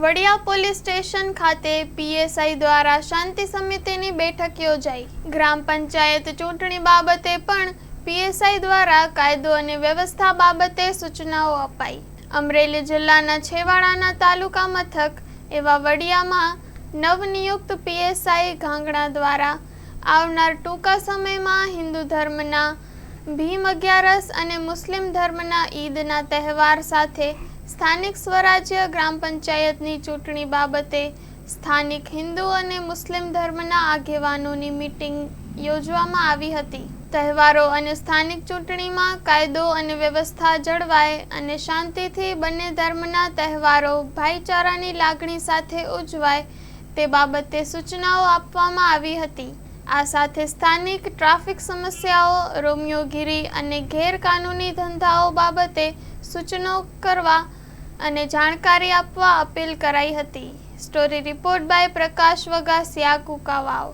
Vadia police station ખાતે PSI દ્વારા શાંતિ સમિતિની બેઠક યોજાઈ। ગ્રામ પંચાયત ચૂંટણી બાબતે પણ પીએસઆઈ દ્વારા કાયદો અને વ્યવસ્થા બાબતે સૂચનાઓ અપાઈ। અમરેલી જિલ્લાના છેવાડાના તાલુકા મથક એવા વડિયામાં નવનિયુક્ત પીએસઆઈ ઘાંગણા દ્વારા આવનાર ટૂંકા સમયમાં હિન્દુ ધર્મના ભીમ અગિયારસ અને મુસ્લિમ ધર્મના ઈદના તહેવાર સાથે સ્થાનિક સ્વરાજ્ય ગ્રામ પંચાયતની ચૂંટણી બાબતે સ્થાનિક હિન્દુ અને મુસ્લિમ ધર્મના આગેવાનોની મીટિંગ યોજવામાં આવી હતી। તહેવારો અને સ્થાનિક ચૂંટણીમાં કાયદો અને વ્યવસ્થા જળવાય અને શાંતિથી બંને ધર્મના તહેવારો ભાઈચારાની લાગણી સાથે ઉજવાય તે બાબતે સૂચનાઓ આપવામાં આવી હતી। આ સાથે સ્થાનિક ટ્રાફિક સમસ્યાઓ, રોમિયોગીરી અને ગેરકાનૂની ધંધાઓ બાબતે સૂચનો કરવા અને જાણકારી આપવા અપીલ કરાઈ હતી। Story report by Prakash Vagasiya, Kukavav.